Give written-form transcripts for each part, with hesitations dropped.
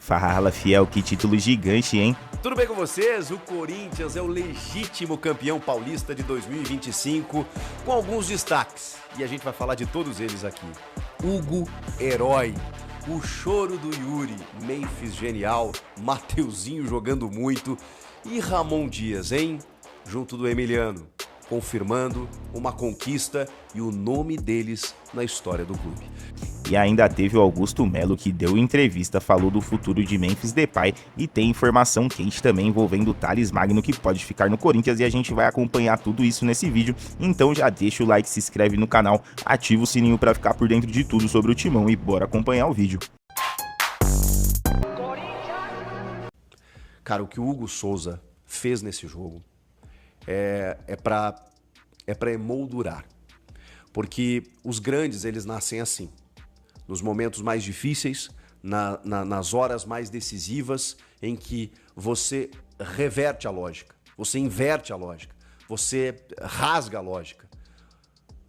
Fala, fiel, que título gigante, hein? Tudo bem com vocês? O Corinthians é o legítimo campeão paulista de 2025, com alguns destaques. E a gente vai falar de todos eles aqui. Hugo, herói. O choro do Yuri, Memphis genial, Mateuzinho jogando muito e Ramon Dias, hein? Junto do Emiliano, confirmando uma conquista e o nome deles na história do clube. E ainda teve o Augusto Melo, que deu entrevista, falou do futuro de Memphis Depay e tem informação quente também envolvendo o Thales Magno, que pode ficar no Corinthians, e a gente vai acompanhar tudo isso nesse vídeo. Então já deixa o like, se inscreve no canal, ativa o sininho para ficar por dentro de tudo sobre o Timão e bora acompanhar o vídeo. Cara, o que o Hugo Souza fez nesse jogo é para emoldurar. Porque os grandes, eles nascem assim. Nos momentos mais difíceis, nas horas mais decisivas, em que você reverte a lógica, você inverte a lógica, você rasga a lógica.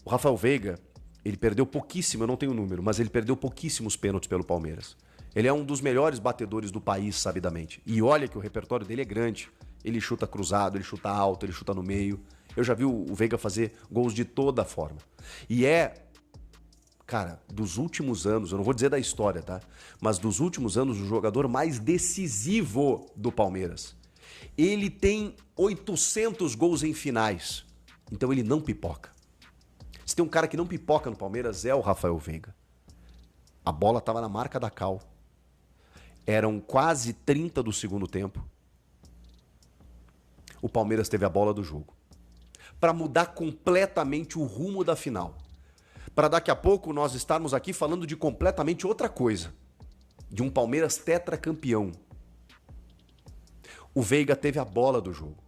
O Rafael Veiga, ele perdeu pouquíssimo, eu não tenho o número, mas ele perdeu pouquíssimos pênaltis pelo Palmeiras. Ele é um dos melhores batedores do país, sabidamente. E olha que o repertório dele é grande. Ele chuta cruzado, ele chuta alto, ele chuta no meio. Eu já vi o Veiga fazer gols de toda forma. E cara, dos últimos anos, eu não vou dizer da história, tá? Mas dos últimos anos, o jogador mais decisivo do Palmeiras. Ele tem 800 gols em finais. Então ele não pipoca. Se tem um cara que não pipoca no Palmeiras, é o Rafael Veiga. A bola estava na marca da Cal. Eram quase 30 do segundo tempo. O Palmeiras teve a bola do jogo. Para mudar completamente o rumo da final. Para daqui a pouco nós estarmos aqui falando de completamente outra coisa. De um Palmeiras tetracampeão. O Veiga teve a bola do jogo.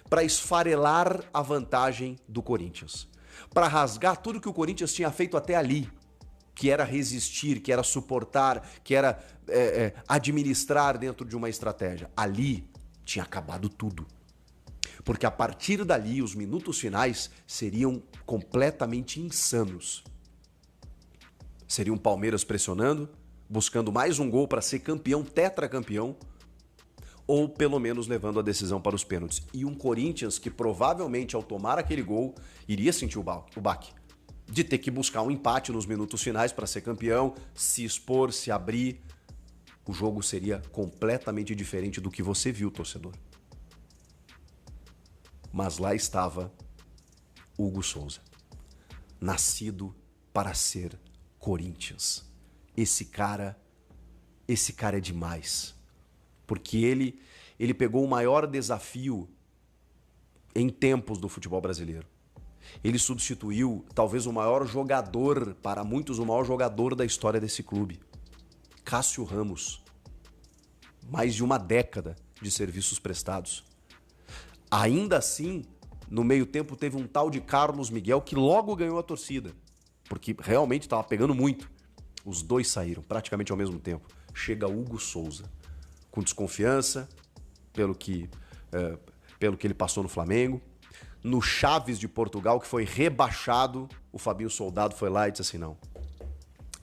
Para esfarelar a vantagem do Corinthians. Para rasgar tudo que o Corinthians tinha feito até ali. Que era resistir, que era suportar, que era administrar dentro de uma estratégia. Ali tinha acabado tudo. Porque a partir dali, os minutos finais seriam completamente insanos. Seria um Palmeiras pressionando, buscando mais um gol para ser campeão, tetracampeão, ou pelo menos levando a decisão para os pênaltis. E um Corinthians que provavelmente, ao tomar aquele gol, iria sentir o baque. De ter que buscar um empate nos minutos finais para ser campeão, se expor, se abrir. O jogo seria completamente diferente do que você viu, torcedor. Mas lá estava Hugo Souza, nascido para ser Corinthians. Esse cara é demais. Porque ele pegou o maior desafio em tempos do futebol brasileiro. Ele substituiu talvez o maior jogador, para muitos o maior jogador da história desse clube. Cássio Ramos. Mais de uma década de serviços prestados. Ainda assim, no meio tempo teve um tal de Carlos Miguel que logo ganhou a torcida. Porque realmente estava pegando muito. Os dois saíram praticamente ao mesmo tempo. Chega Hugo Souza, com desconfiança, pelo que ele passou no Flamengo. No Chaves de Portugal, que foi rebaixado, o Fabinho Soldado foi lá e disse assim, não,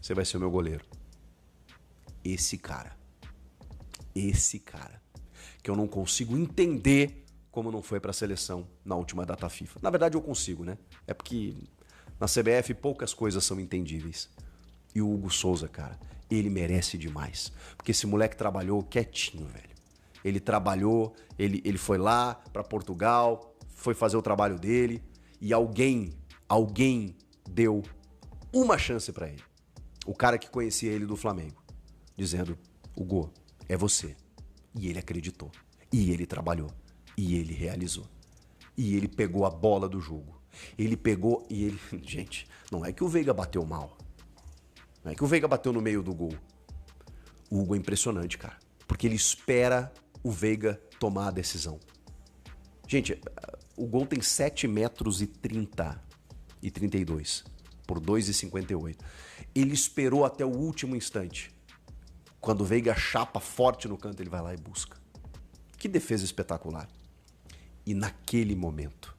você vai ser o meu goleiro. Esse cara, que eu não consigo entender como não foi para a seleção na última data FIFA. Na verdade eu consigo, né? É porque na CBF poucas coisas são entendíveis. E o Hugo Souza, cara, ele merece demais. Porque esse moleque trabalhou quietinho, velho. Ele trabalhou, ele foi lá para Portugal, foi fazer o trabalho dele e alguém deu uma chance para ele. O cara que conhecia ele do Flamengo, dizendo, Hugo, é você. E ele acreditou. E ele trabalhou. E ele realizou. E ele pegou a bola do jogo. Ele pegou e ele... Gente, não é que o Veiga bateu mal. Não é que o Veiga bateu no meio do gol. O Hugo é impressionante, cara. Porque ele espera o Veiga tomar a decisão. Gente, o gol tem 7 metros e 30 e 32 por 2,58. Ele esperou até o último instante. Quando o Veiga chapa forte no canto, ele vai lá e busca. Que defesa espetacular. E naquele momento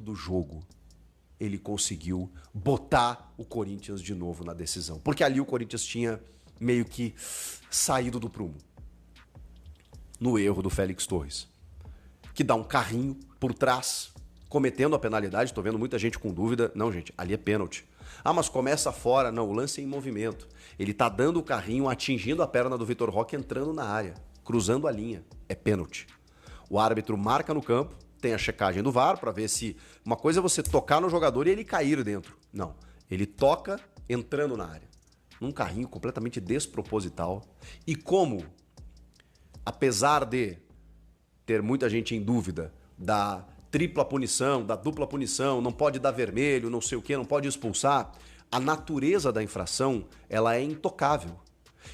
do jogo, ele conseguiu botar o Corinthians de novo na decisão. Porque ali o Corinthians tinha meio que saído do prumo. No erro do Félix Torres, que dá um carrinho por trás, cometendo a penalidade. Tô vendo muita gente com dúvida. Não, gente, ali é pênalti. Ah, mas começa fora. Não, o lance é em movimento. Ele tá dando o carrinho, atingindo a perna do Vitor Roque, entrando na área, cruzando a linha. É pênalti. O árbitro marca no campo, tem a checagem do VAR para ver se... Uma coisa é você tocar no jogador e ele cair dentro. Não, ele toca entrando na área. Num carrinho completamente desproposital. E como, apesar de ter muita gente em dúvida da tripla punição, da dupla punição, não pode dar vermelho, não sei o que, não pode expulsar, a natureza da infração, ela é intocável.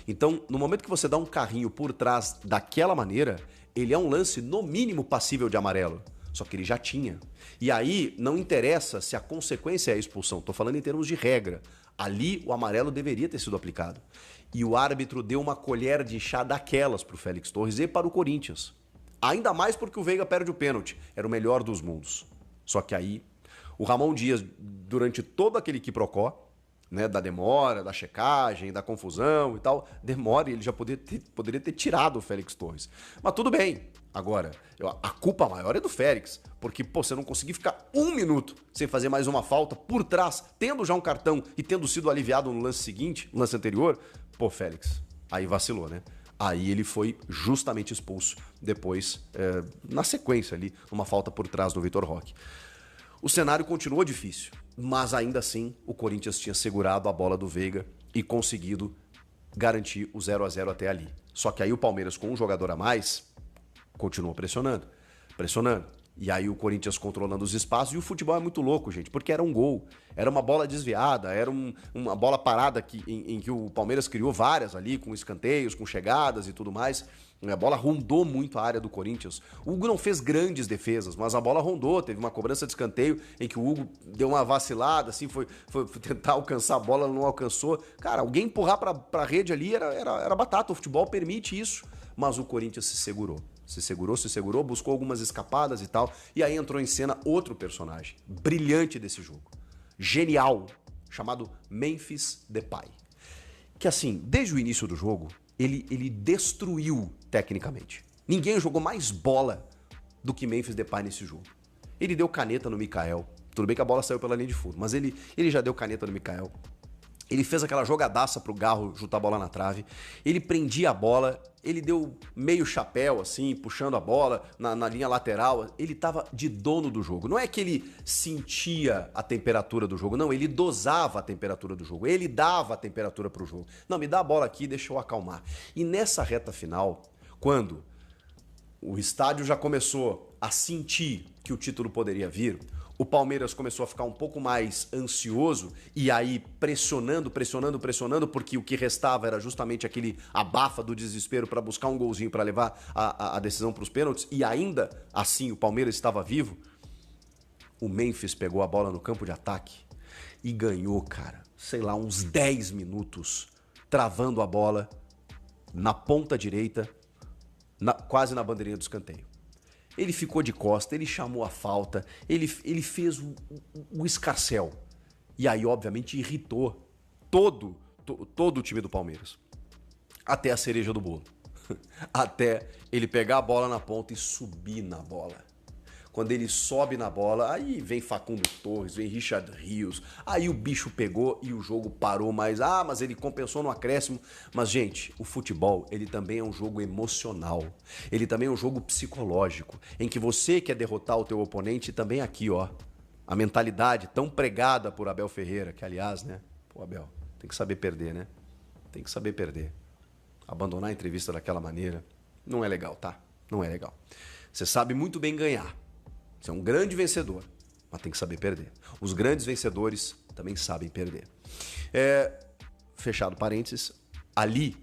Então, no momento que você dá um carrinho por trás daquela maneira, ele é um lance no mínimo passível de amarelo. Só que ele já tinha. E aí, não interessa se a consequência é a expulsão. Tô falando em termos de regra. Ali, o amarelo deveria ter sido aplicado. E o árbitro deu uma colher de chá daquelas pro Félix Torres e para o Corinthians. Ainda mais porque o Veiga perde o pênalti. Era o melhor dos mundos. Só que aí, o Ramon Dias, durante todo aquele quiprocó, né, da demora, da checagem, da confusão e tal, demora e ele já poderia ter tirado o Félix Torres. Mas tudo bem. Agora, a culpa maior é do Félix, porque pô, você não conseguir ficar um minuto sem fazer mais uma falta por trás, tendo já um cartão e tendo sido aliviado no lance seguinte, no lance anterior, pô, Félix, aí vacilou, né? Aí ele foi justamente expulso depois, na sequência ali, uma falta por trás do Vitor Roque. O cenário continuou difícil, mas ainda assim o Corinthians tinha segurado a bola do Veiga e conseguido garantir o 0-0 até ali. Só que aí o Palmeiras, com um jogador a mais, continuou pressionando. E aí o Corinthians controlando os espaços. E o futebol é muito louco, gente, porque era um gol. Era uma bola desviada, era uma bola parada em que o Palmeiras criou várias ali, com escanteios, com chegadas e tudo mais. A bola rondou muito a área do Corinthians. O Hugo não fez grandes defesas, mas a bola rondou. Teve uma cobrança de escanteio em que o Hugo deu uma vacilada, assim, foi tentar alcançar a bola, não alcançou. Cara, alguém empurrar pra rede ali era batata. O futebol permite isso. Mas o Corinthians se segurou. Se segurou, buscou algumas escapadas e tal. E aí entrou em cena outro personagem brilhante desse jogo. Genial. Chamado Memphis Depay. Que assim, desde o início do jogo, ele destruiu tecnicamente. Ninguém jogou mais bola do que Memphis Depay nesse jogo. Ele deu caneta no Mikael. Tudo bem que a bola saiu pela linha de fundo, mas ele já deu caneta no Mikael. Ele fez aquela jogadaça pro Garro chutar a bola na trave. Ele prendia a bola, ele deu meio chapéu, assim, puxando a bola na linha lateral. Ele tava de dono do jogo. Não é que ele sentia a temperatura do jogo, não. Ele dosava a temperatura do jogo. Ele dava a temperatura pro jogo. Não, me dá a bola aqui, deixa eu acalmar. E nessa reta final, quando o estádio já começou a sentir que o título poderia vir, o Palmeiras começou a ficar um pouco mais ansioso e aí pressionando, porque o que restava era justamente aquele abafa do desespero para buscar um golzinho para levar a decisão para os pênaltis, e ainda assim o Palmeiras estava vivo. O Memphis pegou a bola no campo de ataque e ganhou, cara, sei lá, uns 10 minutos travando a bola na ponta direita, quase na bandeirinha do escanteio. Ele ficou de costa, ele chamou a falta, ele fez o escarcéu. E aí, obviamente, irritou todo o time do Palmeiras. Até a cereja do bolo. Até ele pegar a bola na ponta e subir na bola. Quando ele sobe na bola, aí vem Facundo Torres, vem Richard Rios, aí o bicho pegou e o jogo parou, mas ele compensou no acréscimo. Mas, gente, o futebol, ele também é um jogo emocional, ele também é um jogo psicológico, em que você quer derrotar o teu oponente também aqui, ó. A mentalidade tão pregada por Abel Ferreira, que aliás, né, pô, Abel, tem que saber perder, né? Tem que saber perder. Abandonar a entrevista daquela maneira não é legal, tá? Não é legal. Você sabe muito bem ganhar. Você é um grande vencedor, mas tem que saber perder. Os grandes vencedores também sabem perder. Fechado parênteses, ali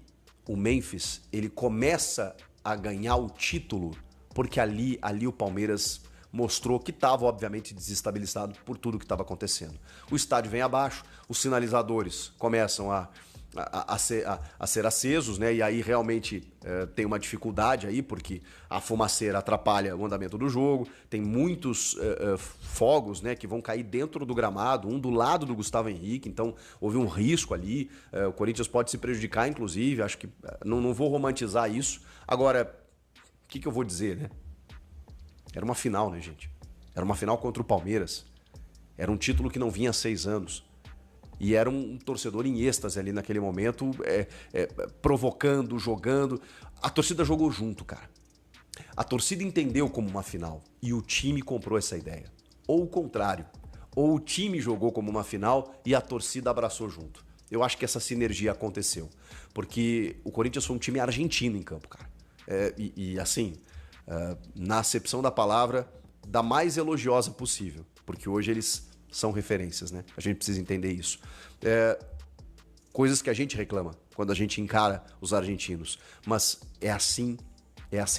o Memphis, ele começa a ganhar o título, porque ali o Palmeiras mostrou que estava, obviamente, desestabilizado por tudo que estava acontecendo. O estádio vem abaixo, os sinalizadores começam a a ser acesos, né? E aí realmente tem uma dificuldade aí, porque a fumaceira atrapalha o andamento do jogo. Tem muitos fogos, né, que vão cair dentro do gramado, um do lado do Gustavo Henrique, então houve um risco ali. O Corinthians pode se prejudicar, inclusive. Acho que não vou romantizar isso. Agora, o que eu vou dizer, né? Era uma final, né, gente? Era uma final contra o Palmeiras. Era um título que não vinha há 6 anos. E era um torcedor em êxtase ali naquele momento, provocando, jogando. A torcida jogou junto, cara. A torcida entendeu como uma final e o time comprou essa ideia. Ou o contrário. Ou o time jogou como uma final e a torcida abraçou junto. Eu acho que essa sinergia aconteceu. Porque o Corinthians foi um time argentino em campo, cara. Assim, na acepção da palavra, da mais elogiosa possível. Porque hoje eles são referências, né? A gente precisa entender isso. Coisas que a gente reclama quando a gente encara os argentinos. Mas é assim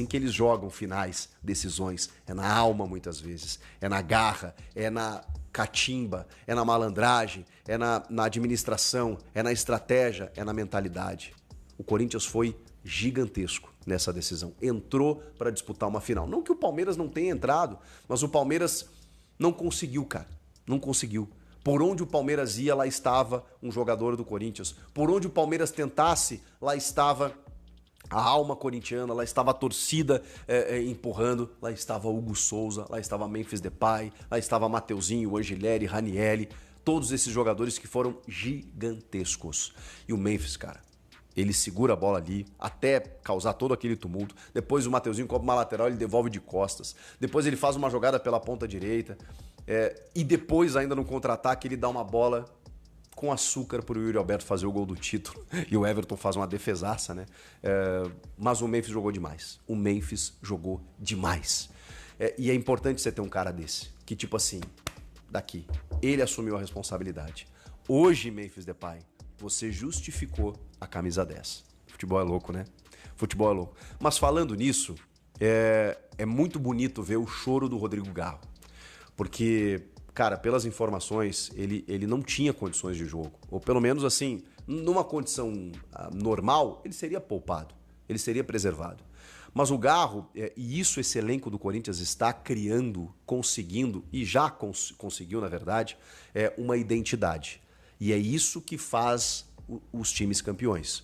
que eles jogam finais, decisões. É na alma, muitas vezes. É na garra, é na catimba, é na malandragem, é na administração, é na estratégia, é na mentalidade. O Corinthians foi gigantesco nessa decisão. Entrou para disputar uma final. Não que o Palmeiras não tenha entrado, mas o Palmeiras não conseguiu, cara. Não conseguiu. Por onde o Palmeiras ia, lá estava um jogador do Corinthians. Por onde o Palmeiras tentasse, lá estava a alma corintiana, lá estava a torcida empurrando, lá estava Hugo Souza, lá estava Memphis Depay, lá estava Mateuzinho, Angileri, Ranieri, todos esses jogadores que foram gigantescos. E o Memphis, cara, ele segura a bola ali, até causar todo aquele tumulto. Depois o Mateuzinho cobra uma lateral, ele devolve de costas. Depois ele faz uma jogada pela ponta direita. E depois, ainda no contra-ataque, ele dá uma bola com açúcar pro Yuri Alberto fazer o gol do título. E o Everton faz uma defesaça, né? Mas o Memphis jogou demais. O Memphis jogou demais. E é importante você ter um cara desse. Que tipo assim, daqui, ele assumiu a responsabilidade. Hoje, Memphis Depay, você justificou a camisa 10. Futebol é louco, né? Futebol é louco. Mas falando nisso, é muito bonito ver o choro do Rodrigo Garro. Porque, cara, pelas informações, ele não tinha condições de jogo. Ou pelo menos, assim, numa condição normal, ele seria poupado. Ele seria preservado. Mas o Garro, e isso esse elenco do Corinthians está criando, conseguindo, e já conseguiu, na verdade, uma identidade. E é isso que faz os times campeões.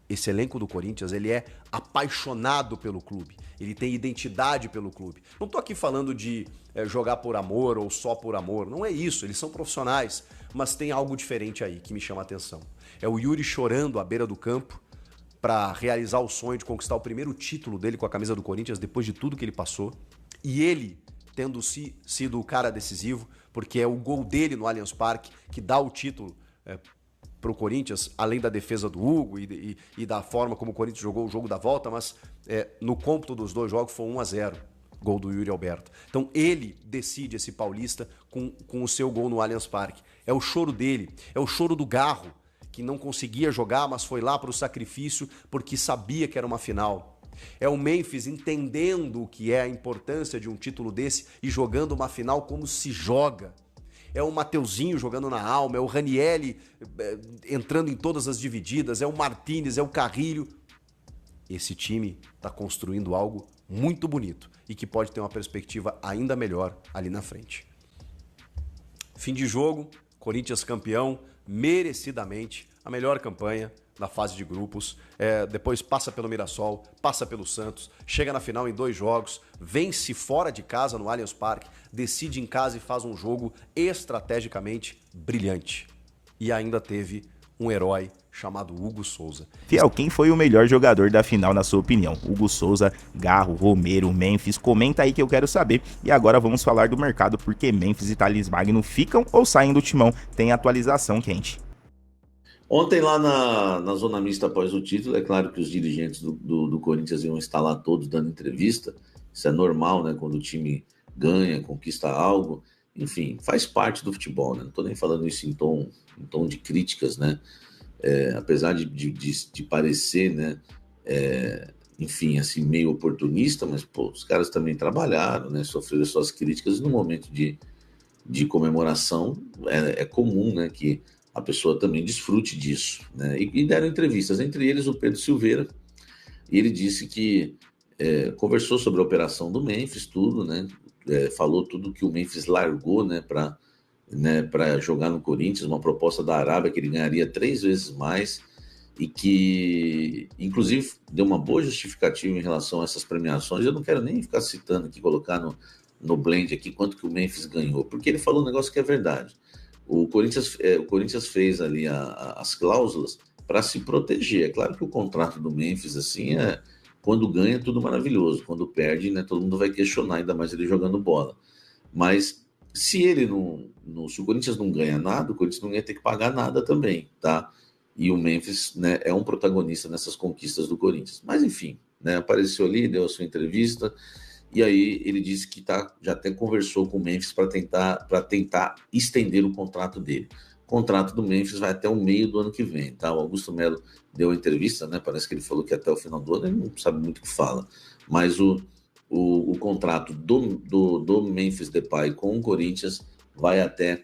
Esse elenco do Corinthians, ele é apaixonado pelo clube. Ele tem identidade pelo clube. Não estou aqui falando de jogar por amor ou só por amor. Não é isso, eles são profissionais. Mas tem algo diferente aí que me chama a atenção. É o Yuri chorando à beira do campo para realizar o sonho de conquistar o primeiro título dele com a camisa do Corinthians depois de tudo que ele passou. E ele tendo sido o cara decisivo, porque é o gol dele no Allianz Parque que dá o título para o Corinthians, além da defesa do Hugo e da forma como o Corinthians jogou o jogo da volta, mas no cômputo dos dois jogos foi 1-0, gol do Yuri Alberto. Então ele decide esse paulista com o seu gol no Allianz Parque. É o choro dele, é o choro do Garro, que não conseguia jogar, mas foi lá para o sacrifício porque sabia que era uma final. É o Memphis entendendo o que é a importância de um título desse e jogando uma final como se joga. É o Mateuzinho jogando na alma, é o Ranieri entrando em todas as divididas, é o Martínez, é o Carrilho. Esse time está construindo algo muito bonito e que pode ter uma perspectiva ainda melhor ali na frente. Fim de jogo, Corinthians campeão, merecidamente, a melhor campanha na fase de grupos, depois passa pelo Mirassol, passa pelo Santos, chega na final em 2 jogos, vence fora de casa no Allianz Parque, decide em casa e faz um jogo estrategicamente brilhante. E ainda teve um herói chamado Hugo Souza. Fiel, quem foi o melhor jogador da final na sua opinião? Hugo Souza, Garro, Romero, Memphis? Comenta aí que eu quero saber. E agora vamos falar do mercado, porque Memphis e Thales Magno ficam ou saem do timão? Tem atualização quente. Ontem lá na zona mista após o título, é claro que os dirigentes do Corinthians iam estar lá todos dando entrevista. Isso é normal, né? Quando o time ganha, conquista algo. Enfim, faz parte do futebol, né? Não estou nem falando isso em tom de críticas, né? Apesar de parecer, né? Enfim, assim, meio oportunista, mas pô, os caras também trabalharam, né? Sofreram suas críticas. E no momento de comemoração, é comum, né? Que a pessoa também desfrute disso, né? E deram entrevistas, entre eles o Pedro Silveira, e ele disse que conversou sobre a operação do Memphis, tudo, né? Falou tudo que o Memphis largou, né, para jogar no Corinthians, uma proposta da Arábia que ele ganharia 3 vezes mais, e que, inclusive, deu uma boa justificativa em relação a essas premiações. Eu não quero nem ficar citando aqui, colocar no blend aqui quanto que o Memphis ganhou, porque ele falou um negócio que é verdade. O Corinthians fez ali as cláusulas para se proteger. É claro que o contrato do Memphis, assim, quando ganha, tudo maravilhoso. Quando perde, né, todo mundo vai questionar, ainda mais ele jogando bola. Mas se ele se o Corinthians não ganha nada, o Corinthians não ia ter que pagar nada também, tá? E o Memphis, né, é um protagonista nessas conquistas do Corinthians. Mas enfim, né, apareceu ali, deu a sua entrevista, e aí ele disse que já até conversou com o Memphis para tentar estender o contrato dele. O contrato do Memphis vai até o meio do ano que vem, tá? O Augusto Melo deu a entrevista, né? Parece que ele falou que até o final do ano ele não sabe muito o que fala. Mas o contrato do Memphis Depay com o Corinthians vai até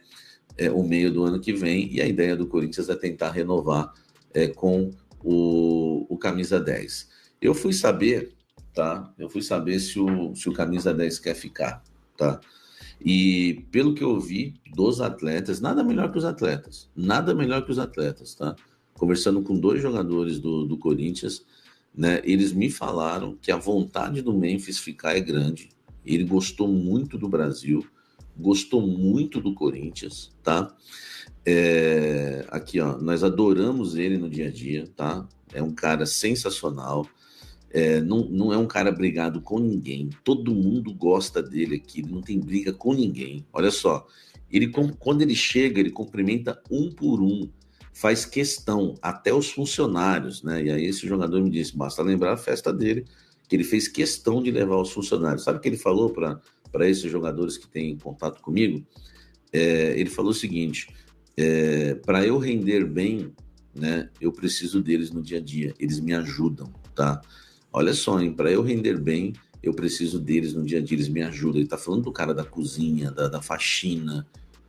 o meio do ano que vem, e a ideia do Corinthians é tentar renovar com o Camisa 10. Eu fui saber, tá? Eu fui saber se o Camisa 10 quer ficar, tá? E pelo que eu vi dos atletas, nada melhor que os atletas, tá? Conversando com 2 jogadores do Corinthians, né? Eles me falaram que a vontade do Memphis ficar é grande. Ele gostou muito do Brasil, gostou muito do Corinthians, tá? Aqui, ó, nós adoramos ele no dia a dia, tá? É um cara sensacional. Não é um cara brigado com ninguém. Todo mundo gosta dele aqui. Ele não tem briga com ninguém. Olha só, quando ele chega, ele cumprimenta um por um, faz questão, até os funcionários, né? E aí esse jogador me disse, basta lembrar a festa dele, que ele fez questão de levar os funcionários. Sabe o que ele falou para esses jogadores que têm contato comigo? Ele falou o seguinte, para eu render bem, né, eu preciso deles no dia a dia, eles me ajudam, tá? Olha só, hein, para eu render bem, eu preciso deles no dia a dia, eles me ajudam. Ele tá falando do cara da cozinha, da faxina,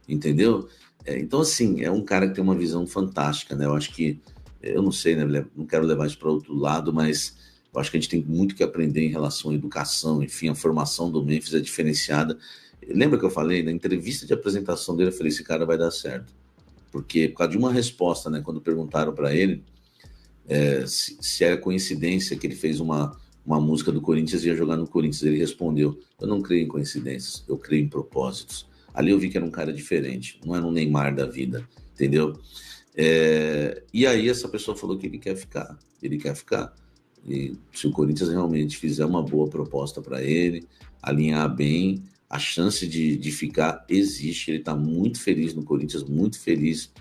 entendeu? Então, assim, é um cara que tem uma visão fantástica, né? Eu acho que, eu não sei, né, não quero levar isso para outro lado, mas eu acho que a gente tem muito que aprender em relação à educação, enfim, a formação do Memphis é diferenciada. Lembra que eu falei, na entrevista de apresentação dele, eu falei, esse cara vai dar certo. Porque, por causa de uma resposta, né, quando perguntaram para ele se era coincidência que ele fez uma música do Corinthians e ia jogar no Corinthians, ele respondeu, eu não creio em coincidências, eu creio em propósitos. Ali eu vi que era um cara diferente, não era um Neymar da vida, entendeu? E aí essa pessoa falou que ele quer ficar. E se o Corinthians realmente fizer uma boa proposta para ele, alinhar bem, a chance de ficar existe. Ele está muito feliz no Corinthians, muito feliz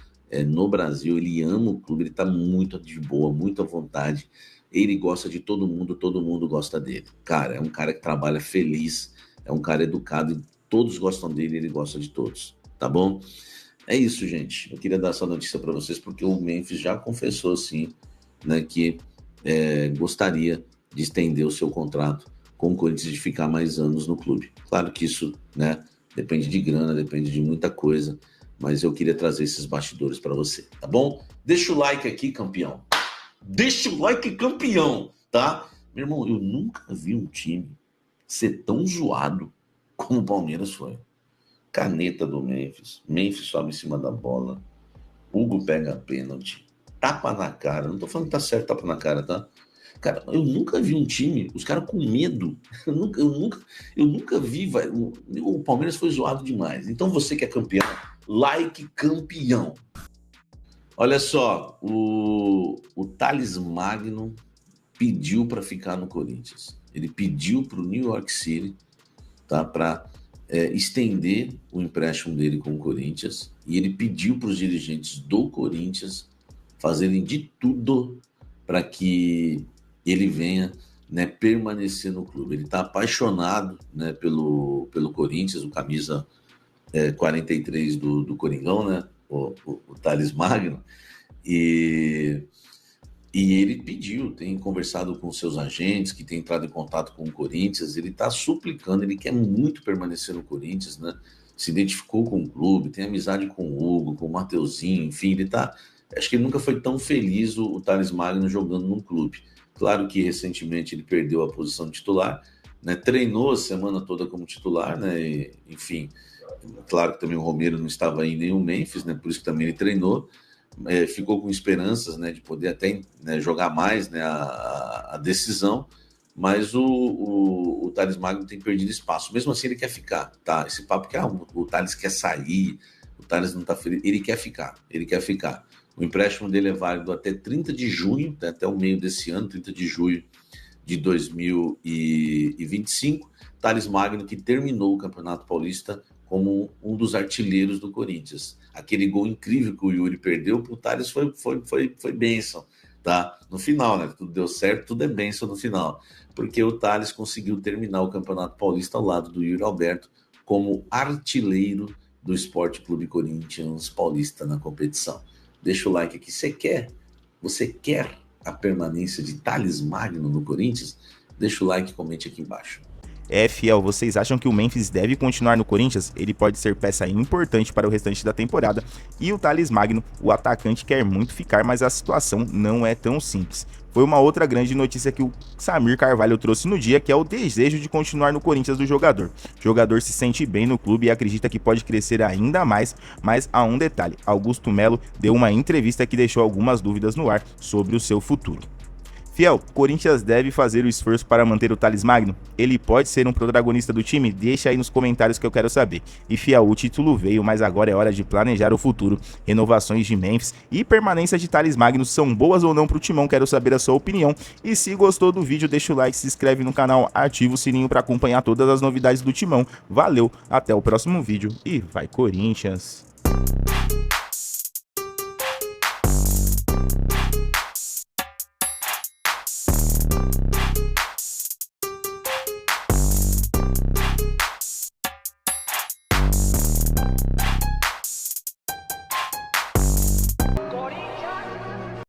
no Brasil. Ele ama o clube, ele está muito de boa, muito à vontade. Ele gosta de todo mundo gosta dele. Cara, é um cara que trabalha feliz, é um cara educado, todos gostam dele, ele gosta de todos, tá bom? É isso, gente. Eu queria dar essa notícia para vocês, porque o Memphis já confessou, sim, né, que gostaria de estender o seu contrato com o Corinthians, de ficar mais anos no clube. Claro que isso, né, depende de grana, depende de muita coisa, mas eu queria trazer esses bastidores para você, tá bom? Deixa o like aqui, campeão. Deixa o like, campeão, tá? Meu irmão, eu nunca vi um time ser tão zoado como o Palmeiras foi. Caneta do Memphis sobe em cima da bola, Hugo pega a pênalti, tapa na cara, não tô falando que tá certo tapa na cara, tá? Cara, eu nunca vi um time, os caras com medo, eu nunca vi, o Palmeiras foi zoado demais. Então você que é campeão, like campeão. Olha só, o Thales Magno pediu para ficar no Corinthians. Ele pediu para o New York City, tá, para estender o empréstimo dele com o Corinthians, e ele pediu para os dirigentes do Corinthians fazerem de tudo para que ele venha, né, permanecer no clube. Ele está apaixonado, né, pelo Corinthians, o camisa 43 do Coringão, né, o Thales Magno, e ele pediu, tem conversado com seus agentes, que tem entrado em contato com o Corinthians, ele está suplicando, ele quer muito permanecer no Corinthians, né? se identificou com o clube, tem amizade com o Hugo, com o Mateuzinho, enfim, ele tá... Acho que ele nunca foi tão feliz o Thales Magno jogando num clube. Claro que recentemente ele perdeu a posição de titular, né? Treinou a semana toda como titular, né? E, enfim, claro que também o Romero não estava aí nem o Memphis, né? Por isso que também ele treinou. Ficou com esperanças, né, de poder até, né, jogar mais, né, a decisão, mas o Thales Magno tem perdido espaço. Mesmo assim, ele quer ficar, tá? Esse papo que o Thales quer sair, o Thales não tá feliz, ele quer ficar. O empréstimo dele é válido até 30 de junho, né, até o meio desse ano, 30 de junho de 2025. Thales Magno, que terminou o Campeonato Paulista como um dos artilheiros do Corinthians. Aquele gol incrível que o Yuri perdeu, pro Thales foi bênção, tá? No final, né? Tudo deu certo, tudo é bênção no final. Porque o Thales conseguiu terminar o Campeonato Paulista ao lado do Yuri Alberto como artilheiro do Sport Clube Corinthians Paulista na competição. Deixa o like aqui. Você quer a permanência de Thales Magno no Corinthians? Deixa o like e comente aqui embaixo. Fiel, vocês acham que o Memphis deve continuar no Corinthians? Ele pode ser peça importante para o restante da temporada. E o Thales Magno, o atacante, quer muito ficar, mas a situação não é tão simples. Foi uma outra grande notícia que o Samir Carvalho trouxe no dia, que é o desejo de continuar no Corinthians do jogador. O jogador se sente bem no clube e acredita que pode crescer ainda mais, mas há um detalhe: Augusto Melo deu uma entrevista que deixou algumas dúvidas no ar sobre o seu futuro. Fiel, Corinthians deve fazer o esforço para manter o Thales Magno? Ele pode ser um protagonista do time? Deixa aí nos comentários que eu quero saber. E Fiel, o título veio, mas agora é hora de planejar o futuro. Renovações de Memphis e permanência de Thales Magno são boas ou não para o Timão? Quero saber a sua opinião. E se gostou do vídeo, deixa o like, se inscreve no canal, ativa o sininho para acompanhar todas as novidades do Timão. Valeu, até o próximo vídeo e vai Corinthians!